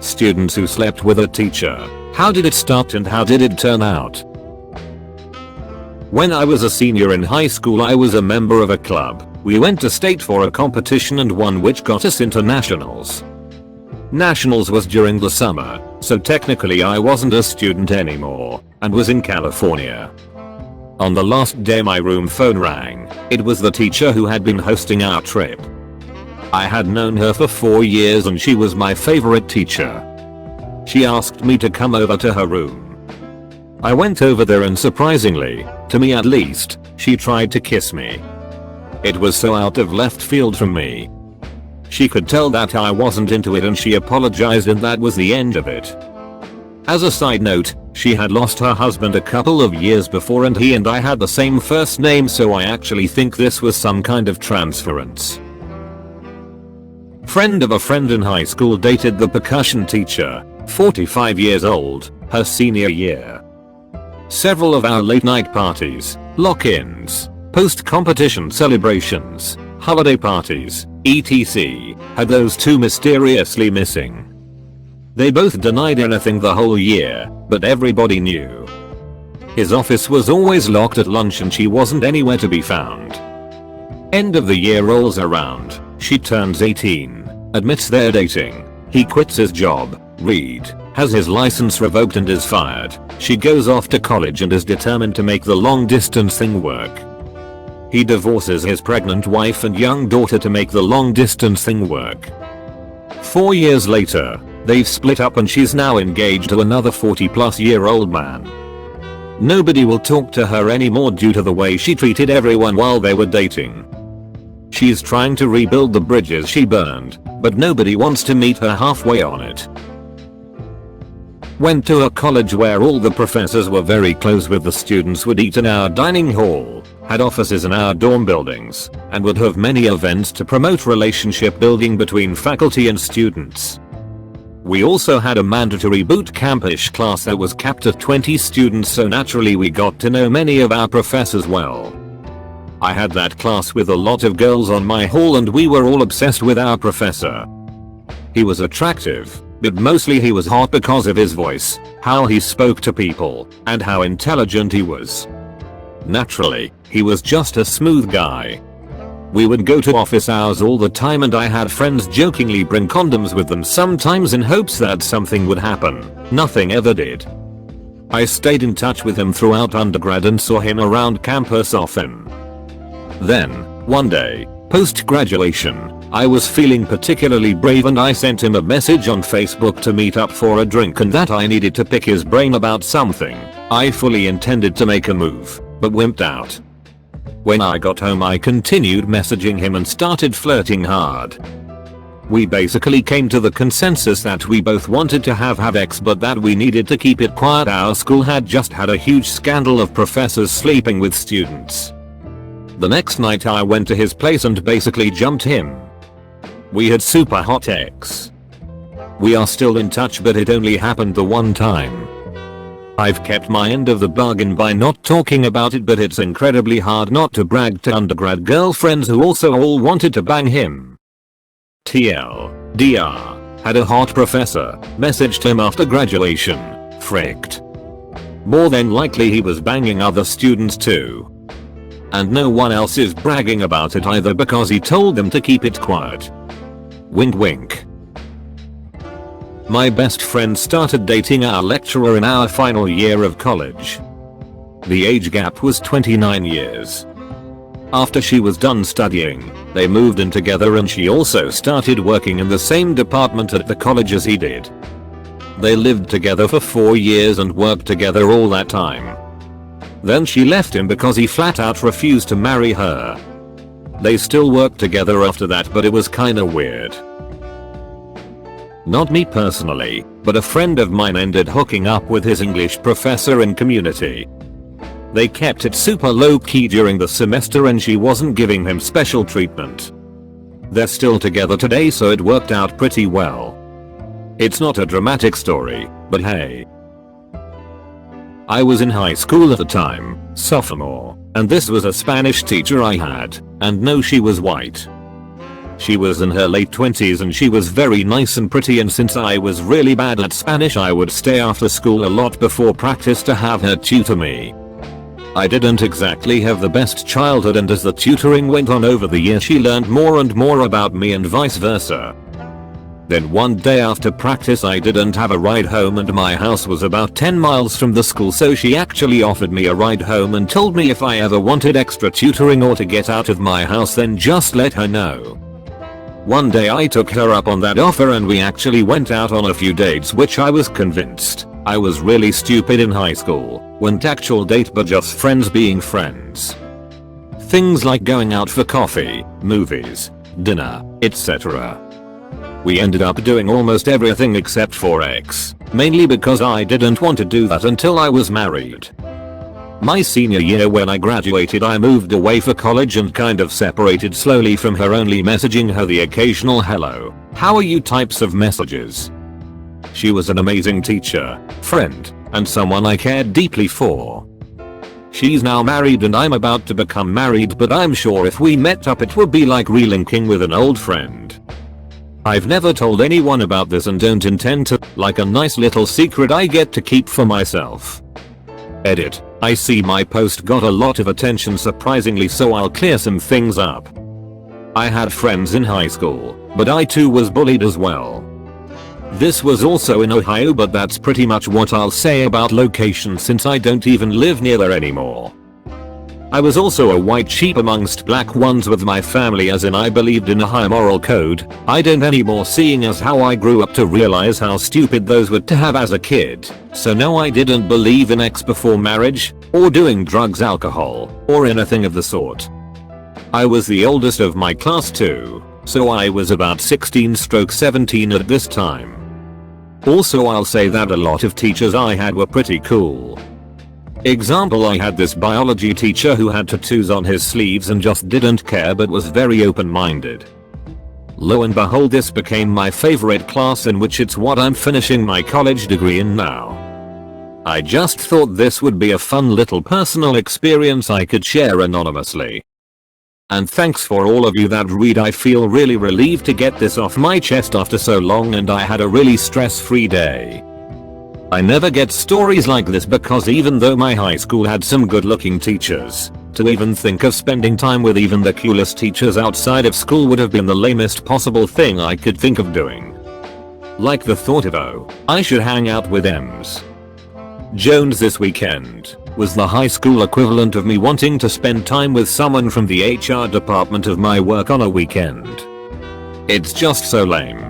Students who slept with a teacher. How did it start and how did it turn out? When I was a senior in high school, I was a member of a club. We went to state for a competition and won, which got us into nationals. Nationals was during the summer, so technically I wasn't a student anymore and was in California. On the last day my room phone rang. It was the teacher who had been hosting our trip. I had known her for 4 years and she was my favorite teacher. She asked me to come over to her room. I went over there and surprisingly, to me at least, she tried to kiss me. It was so out of left field from me. She could tell that I wasn't into it and she apologized and that was the end of it. As a side note, she had lost her husband a couple of years before and he and I had the same first name, so I actually think this was some kind of transference. Friend of a friend in high school dated the percussion teacher, 45 years old, her senior year. Several of our late night parties, lock-ins, post-competition celebrations, holiday parties, etc. had those two mysteriously missing. They both denied anything the whole year, but everybody knew. His office was always locked at lunch and she wasn't anywhere to be found. End of the year rolls around, she turns 18, admits they're dating, he quits his job, has his license revoked and is fired. She goes off to college and is determined to make the long distance thing work. He divorces his pregnant wife and young daughter to make the long distance thing work. 4 years later, they've split up and she's now engaged to another 40-plus-year-old man. Nobody will talk to her anymore due to the way she treated everyone while they were dating. She's trying to rebuild the bridges she burned, but nobody wants to meet her halfway on it. Went to a college where all the professors were very close with the students, would eat in our dining hall, had offices in our dorm buildings, and would have many events to promote relationship building between faculty and students. We also had a mandatory boot camp-ish class that was capped at 20 students, so naturally we got to know many of our professors well. I had that class with a lot of girls on my hall and we were all obsessed with our professor. He was attractive, but mostly he was hot because of his voice, how he spoke to people, and how intelligent he was. Naturally, he was just a smooth guy. We would go to office hours all the time and I had friends jokingly bring condoms with them sometimes in hopes that something would happen. Nothing ever did. I stayed in touch with him throughout undergrad and saw him around campus often. Then, one day, post-graduation, I was feeling particularly brave and I sent him a message on Facebook to meet up for a drink and that I needed to pick his brain about something. I fully intended to make a move, but wimped out. When I got home I continued messaging him and started flirting hard. We basically came to the consensus that we both wanted to have sex but that we needed to keep it quiet. Our school had just had a huge scandal of professors sleeping with students. The next night I went to his place and basically jumped him. We had super hot sex. We are still in touch but it only happened the one time. I've kept my end of the bargain by not talking about it, but it's incredibly hard not to brag to undergrad girlfriends who also all wanted to bang him. TLDR, had a hot professor, messaged him after graduation, fricked. More than likely he was banging other students too. And no one else is bragging about it either because he told them to keep it quiet. Wink wink. My best friend started dating our lecturer in our final year of college. The age gap was 29 years. After she was done studying, they moved in together and she also started working in the same department at the college as he did. They lived together for 4 years and worked together all that time. Then she left him because he flat out refused to marry her. They still worked together after that, but it was kinda weird. Not me personally, but a friend of mine ended hooking up with his English professor in community. They kept it super low key during the semester and she wasn't giving him special treatment. They're still together today, so it worked out pretty well. It's not a dramatic story, but hey. I was in high school at the time, sophomore, and this was a Spanish teacher I had, and no, she was white. She was in her late 20s and she was very nice and pretty, and since I was really bad at Spanish I would stay after school a lot before practice to have her tutor me. I didn't exactly have the best childhood, and as the tutoring went on over the years she learned more and more about me and vice versa. Then one day after practice I didn't have a ride home and my house was about 10 miles from the school, so she actually offered me a ride home and told me if I ever wanted extra tutoring or to get out of my house then just let her know. One day I took her up on that offer and we actually went out on a few dates, which I was convinced I was really stupid in high school. Weren't actual date but just friends being friends. Things like going out for coffee, movies, dinner, etc. We ended up doing almost everything except for X, mainly because I didn't want to do that until I was married. My senior year when I graduated I moved away for college and kind of separated slowly from her, only messaging her the occasional hello, how are you types of messages. She was an amazing teacher, friend, and someone I cared deeply for. She's now married and I'm about to become married, but I'm sure if we met up it would be like relinking with an old friend. I've never told anyone about this and don't intend to, like a nice little secret I get to keep for myself. Edit. I see my post got a lot of attention surprisingly, so I'll clear some things up. I had friends in high school, but I too was bullied as well. This was also in Ohio, but that's pretty much what I'll say about location since I don't even live near there anymore. I was also a white sheep amongst black ones with my family, as in I believed in a higher moral code. I don't anymore, seeing as how I grew up to realize how stupid those were to have as a kid. So no, I didn't believe in X before marriage, or doing drugs, alcohol, or anything of the sort. I was the oldest of my class too, so I was about 16/17 at this time. Also I'll say that a lot of teachers I had were pretty cool. Example, I had this biology teacher who had tattoos on his sleeves and just didn't care but was very open-minded. Lo and behold, this became my favorite class, in which it's what I'm finishing my college degree in now. I just thought this would be a fun little personal experience I could share anonymously. And thanks for all of you that read. I feel really relieved to get this off my chest after so long, and I had a really stress-free day. I never get stories like this because even though my high school had some good looking teachers, to even think of spending time with even the coolest teachers outside of school would have been the lamest possible thing I could think of doing. Like the thought of, oh, I should hang out with M's Jones this weekend, was the high school equivalent of me wanting to spend time with someone from the HR department of my work on a weekend. It's just so lame.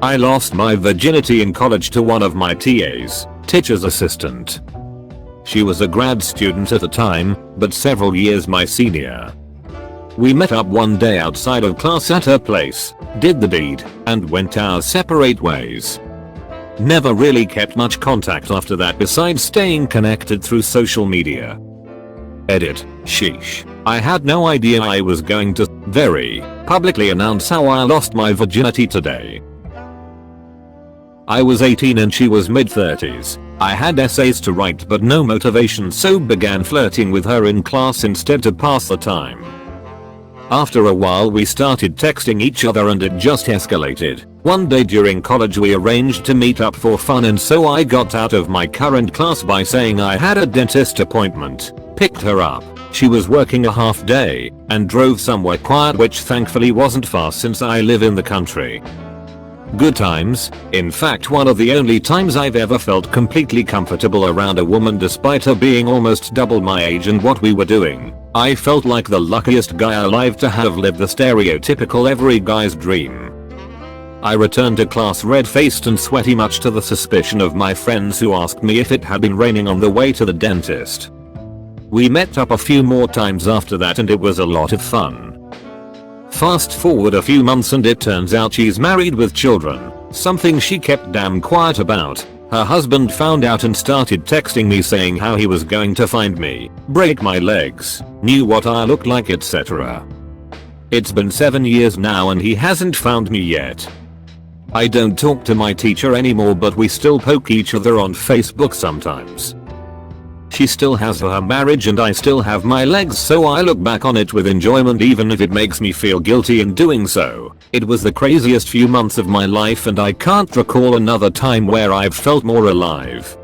I lost my virginity in college to one of my TAs, teacher's assistant. She was a grad student at the time, but several years my senior. We met up one day outside of class at her place, did the deed, and went our separate ways. Never really kept much contact after that besides staying connected through social media. Edit. Sheesh. I had no idea I was going to very publicly announce how I lost my virginity today. I was 18 and she was mid-30s. I had essays to write but no motivation, so began flirting with her in class instead to pass the time. After a while we started texting each other and it just escalated. One day during college we arranged to meet up for fun, and so I got out of my current class by saying I had a dentist appointment, picked her up, she was working a half day, and drove somewhere quiet, which thankfully wasn't far since I live in the country. Good times. In fact, one of the only times I've ever felt completely comfortable around a woman despite her being almost double my age and what we were doing. I felt like the luckiest guy alive to have lived the stereotypical every guy's dream. I returned to class red-faced and sweaty, much to the suspicion of my friends who asked me if it had been raining on the way to the dentist. We met up a few more times after that and it was a lot of fun. Fast forward a few months and it turns out she's married with children, something she kept damn quiet about. Her husband found out and started texting me saying how he was going to find me, break my legs, knew what I looked like, etc. It's been 7 years now and he hasn't found me yet. I don't talk to my teacher anymore, but we still poke each other on Facebook sometimes. She still has her marriage and I still have my legs, so I look back on it with enjoyment even if it makes me feel guilty in doing so. It was the craziest few months of my life and I can't recall another time where I've felt more alive.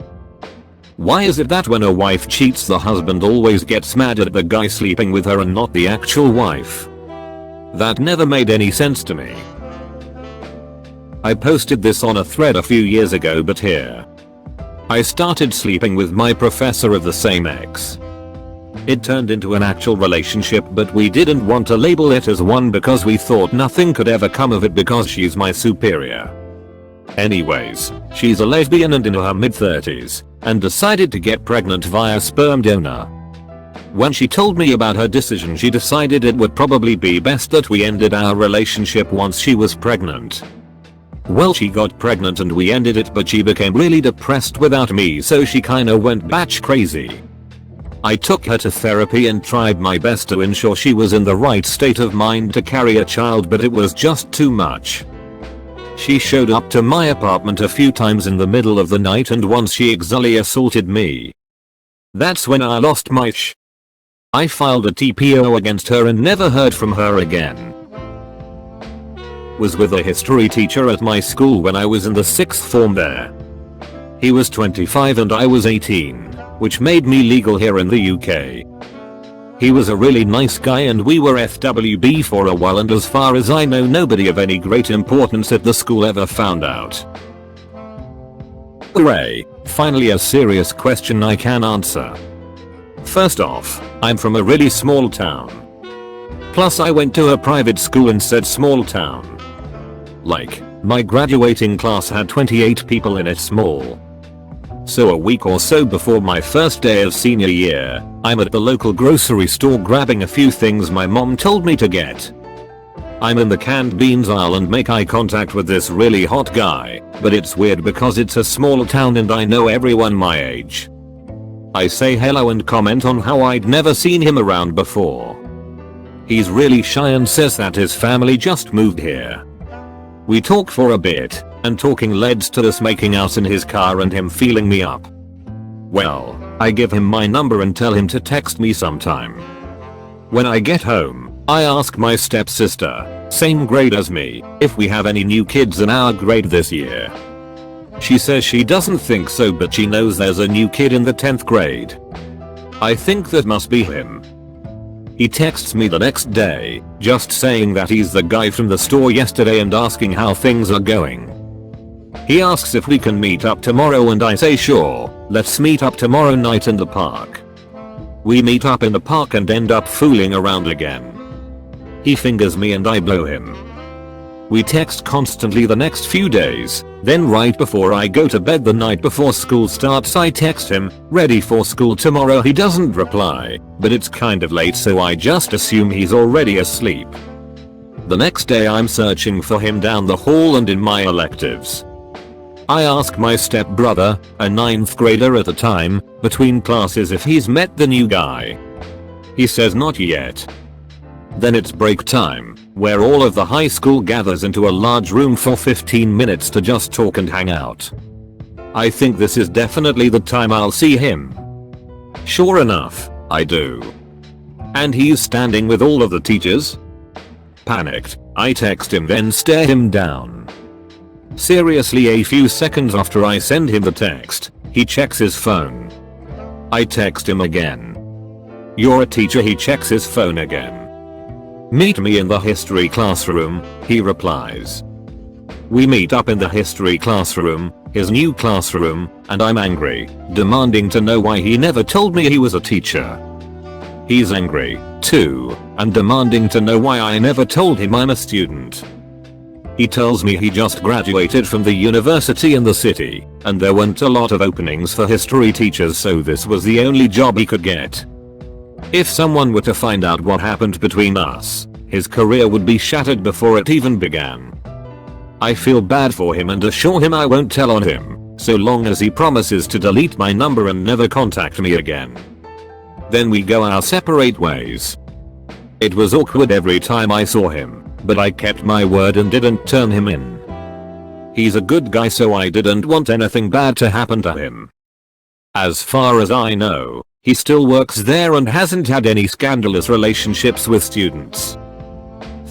Why is it that when a wife cheats the husband always gets mad at the guy sleeping with her and not the actual wife? That never made any sense to me. I posted this on a thread a few years ago, but here. I started sleeping with my professor of the same ex. It turned into an actual relationship, but we didn't want to label it as one because we thought nothing could ever come of it because she's my superior. Anyways, she's a lesbian and in her mid-30s, and decided to get pregnant via sperm donor. When she told me about her decision, she decided it would probably be best that we ended our relationship once she was pregnant. Well, she got pregnant and we ended it, but she became really depressed without me, so she kinda went batch crazy. I took her to therapy and tried my best to ensure she was in the right state of mind to carry a child, but it was just too much. She showed up to my apartment a few times in the middle of the night and once she sexually assaulted me. That's when I lost my sh. I filed a TPO against her and never heard from her again. Was with a history teacher at my school when I was in the 6th form there. He was 25 and I was 18, which made me legal here in the UK. He was a really nice guy and we were FWB for a while, and as far as I know nobody of any great importance at the school ever found out. Hooray, finally a serious question I can answer. First off, I'm from a really small town. Plus I went to a private school and said small town. Like, my graduating class had 28 people in it small. So a week or so before my first day of senior year, I'm at the local grocery store grabbing a few things my mom told me to get. I'm in the canned beans aisle and make eye contact with this really hot guy, but it's weird because it's a small town and I know everyone my age. I say hello and comment on how I'd never seen him around before. He's really shy and says that his family just moved here. We talk for a bit, and talking led to us making out in his car and him feeling me up. Well, I give him my number and tell him to text me sometime. When I get home, I ask my stepsister, same grade as me, if we have any new kids in our grade this year. She says she doesn't think so, but she knows there's a new kid in the 10th grade. I think that must be him. He texts me the next day, just saying that he's the guy from the store yesterday and asking how things are going. He asks if we can meet up tomorrow and I say sure, let's meet up tomorrow night in the park. We meet up in the park and end up fooling around again. He fingers me and I blow him. We text constantly the next few days, then right before I go to bed the night before school starts I text him, ready for school tomorrow. He doesn't reply, but it's kind of late so I just assume he's already asleep. The next day I'm searching for him down the hall and in my electives. I ask my stepbrother, a 9th grader at the time, between classes if he's met the new guy. He says not yet. Then it's break time, where all of the high school gathers into a large room for 15 minutes to just talk and hang out. I think this is definitely the time I'll see him. Sure enough, I do. And he's standing with all of the teachers. Panicked, I text him then stare him down. Seriously, a few seconds after I send him the text, he checks his phone. I text him again. You're a teacher? He checks his phone again. Meet me in the history classroom, he replies. We meet up in the history classroom, his new classroom, and I'm angry, demanding to know why he never told me he was a teacher. He's angry, too, and demanding to know why I never told him I'm a student. He tells me he just graduated from the university in the city, and there weren't a lot of openings for history teachers, so this was the only job he could get. If someone were to find out what happened between us, his career would be shattered before it even began. I feel bad for him and assure him I won't tell on him, so long as he promises to delete my number and never contact me again. Then we go our separate ways. It was awkward every time I saw him, but I kept my word and didn't turn him in. He's a good guy, so I didn't want anything bad to happen to him. As far as I know, He still works there and hasn't had any scandalous relationships with students.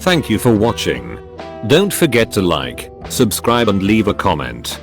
Thank you for watching. Don't forget to like, subscribe and leave a comment.